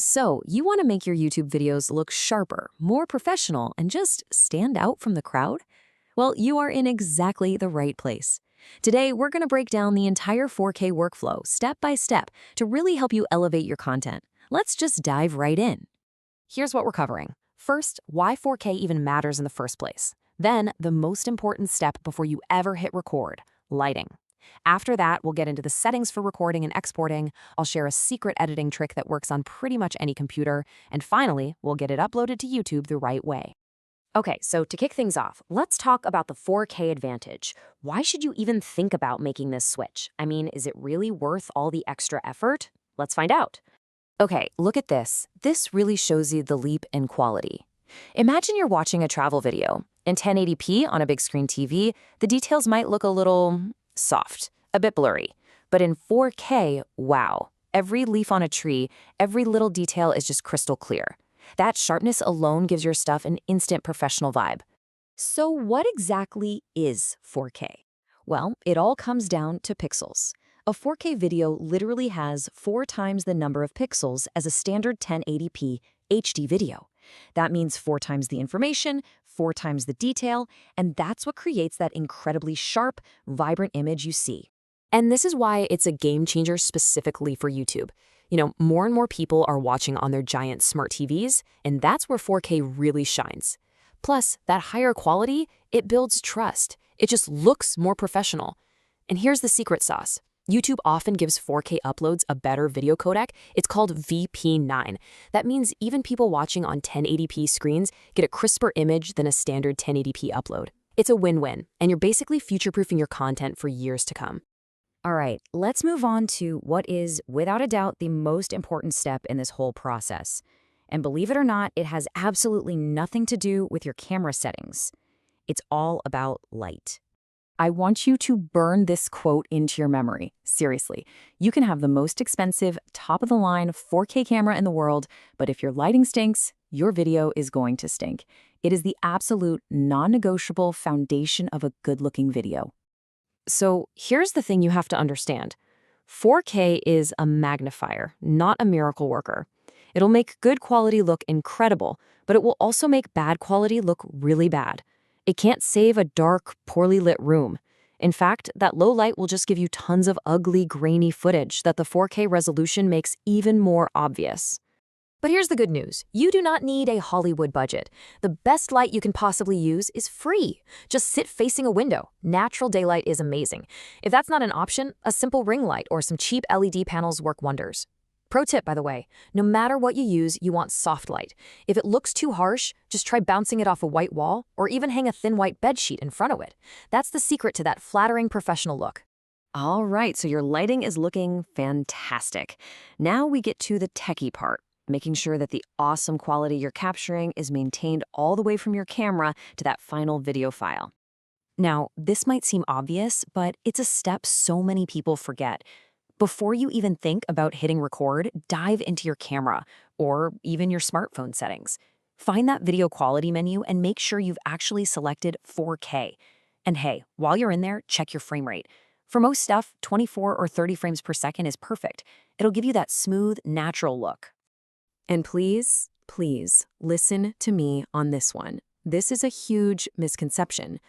So, you want to make your YouTube videos look sharper, more professional, and just stand out from the crowd? Well, you are in exactly the right place. Today, we're going to break down the entire 4K workflow step by step to really help you elevate your content. Let's just dive right in. Here's what we're covering. First, why 4K even matters in the first place. Then, the most important step before you ever hit record, lighting. After that, we'll get into the settings for recording and exporting. I'll share a secret editing trick that works on pretty much any computer. And finally, we'll get it uploaded to YouTube the right way. Okay, so to kick things off, let's talk about the 4K advantage. Why should you even think about making this switch? I mean, is it really worth all the extra effort? Let's find out. Okay, look at this. This really shows you the leap in quality. Imagine you're watching a travel video. In 1080p on a big screen TV, the details might look a little soft, a bit blurry. But in 4K, wow, every leaf on a tree, every little detail is just crystal clear. That sharpness alone gives your stuff an instant professional vibe. So what exactly is 4K? Well, it all comes down to pixels. A 4K video literally has 4 times the number of pixels as a standard 1080p HD video. That means 4 times the information, 4 times the detail, and that's what creates that incredibly sharp, vibrant image you see. And this is why it's a game changer specifically for YouTube. More and more people are watching on their giant smart TVs, and that's where 4K really shines. Plus, that higher quality, it builds trust. It just looks more professional. And here's the secret sauce. YouTube often gives 4K uploads a better video codec. It's called VP9. That means even people watching on 1080p screens get a crisper image than a standard 1080p upload. It's a win-win, and you're basically future-proofing your content for years to come. All right, let's move on to what is, without a doubt, the most important step in this whole process. And believe it or not, it has absolutely nothing to do with your camera settings. It's all about light. I want you to burn this quote into your memory. Seriously, you can have the most expensive, top-of-the-line 4K camera in the world, but if your lighting stinks, your video is going to stink. It is the absolute non-negotiable foundation of a good-looking video. So here's the thing you have to understand. 4K is a magnifier, not a miracle worker. It'll make good quality look incredible, but it will also make bad quality look really bad. It can't save a dark, poorly lit room. In fact, that low light will just give you tons of ugly, grainy footage that the 4K resolution makes even more obvious. But here's the good news. You do not need a Hollywood budget. The best light you can possibly use is free. Just sit facing a window. Natural daylight is amazing. If that's not an option, a simple ring light or some cheap LED panels work wonders. Pro tip, by the way, no matter what you use, you want soft light. If it looks too harsh, just try bouncing it off a white wall or even hang a thin white bedsheet in front of it. That's the secret to that flattering professional look. All right, so your lighting is looking fantastic. Now we get to the techie part, making sure that the awesome quality you're capturing is maintained all the way from your camera to that final video file. Now, this might seem obvious, but it's a step so many people forget. Before you even think about hitting record, dive into your camera or even your smartphone settings. Find that video quality menu and make sure you've actually selected 4K. And hey, while you're in there, check your frame rate. For most stuff, 24 or 30 frames per second is perfect. It'll give you that smooth, natural look. And please, please listen to me on this one. This is a huge misconception.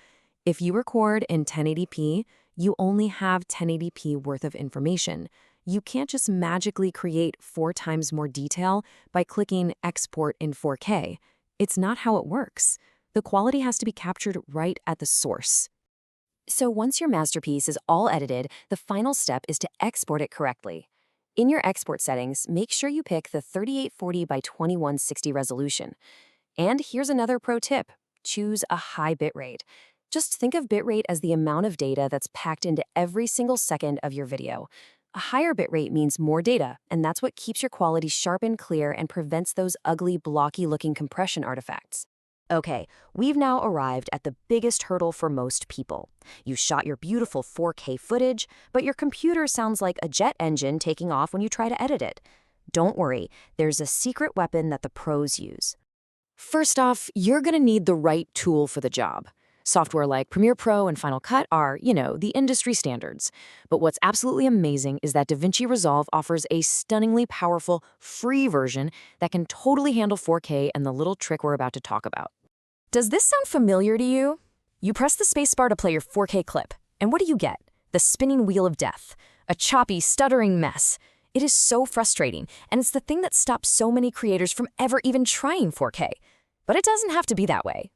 If you record in 1080p, you only have 1080p worth of information. You can't just magically create 4 times more detail by clicking Export in 4K. It's not how it works. The quality has to be captured right at the source. So once your masterpiece is all edited, the final step is to export it correctly. In your export settings, make sure you pick the 3840 by 2160 resolution. And here's another pro tip. Choose a high bitrate. Just think of bitrate as the amount of data that's packed into every single second of your video. A higher bitrate means more data, and that's what keeps your quality sharp and clear and prevents those ugly, blocky-looking compression artifacts. Okay, we've now arrived at the biggest hurdle for most people. You shot your beautiful 4K footage, but your computer sounds like a jet engine taking off when you try to edit it. Don't worry, there's a secret weapon that the pros use. First off, you're going to need the right tool for the job. Software like Premiere Pro and Final Cut are, the industry standards. But what's absolutely amazing is that DaVinci Resolve offers a stunningly powerful, free version that can totally handle 4K and the little trick we're about to talk about. Does this sound familiar to you? You press the spacebar to play your 4K clip, and what do you get? The spinning wheel of death. A choppy, stuttering mess. It is so frustrating, and it's the thing that stops so many creators from ever even trying 4K. But it doesn't have to be that way.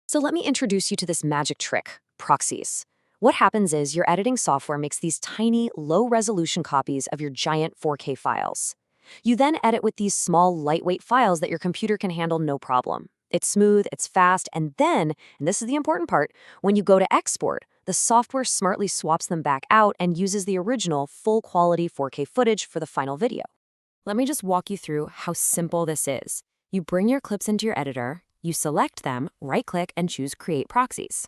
So let me introduce you to this magic trick, proxies. What happens is your editing software makes these tiny, low-resolution copies of your giant 4K files. You then edit with these small, lightweight files that your computer can handle no problem. It's smooth, it's fast, and then, and this is the important part, when you go to export, the software smartly swaps them back out and uses the original full-quality 4K footage for the final video. Let me just walk you through how simple this is. You bring your clips into your editor, you select them, right-click, and choose Create Proxies.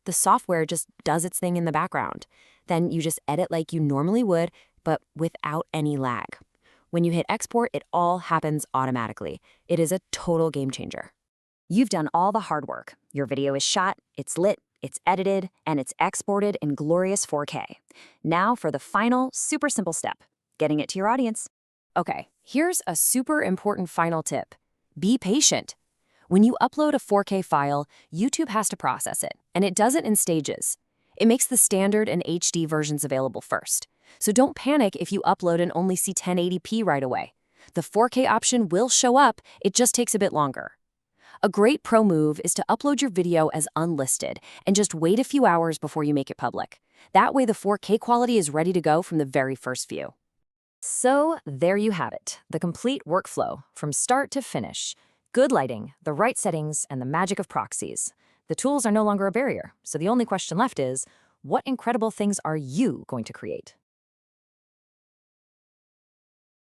The software just does its thing in the background. Then you just edit like you normally would, but without any lag. When you hit export, it all happens automatically. It is a total game changer. You've done all the hard work. Your video is shot, it's lit, it's edited, and it's exported in glorious 4K. Now for the final, super simple step, getting it to your audience. Okay, here's a super important final tip. Be patient. When you upload a 4K file, YouTube has to process it, and it does it in stages. It makes the standard and HD versions available first. So don't panic if you upload and only see 1080p right away. The 4K option will show up, it just takes a bit longer. A great pro move is to upload your video as unlisted and just wait a few hours before you make it public. That way the 4K quality is ready to go from the very first view. So there you have it, the complete workflow from start to finish. Good lighting, the right settings, and the magic of proxies. The tools are no longer a barrier, so the only question left is, what incredible things are you going to create?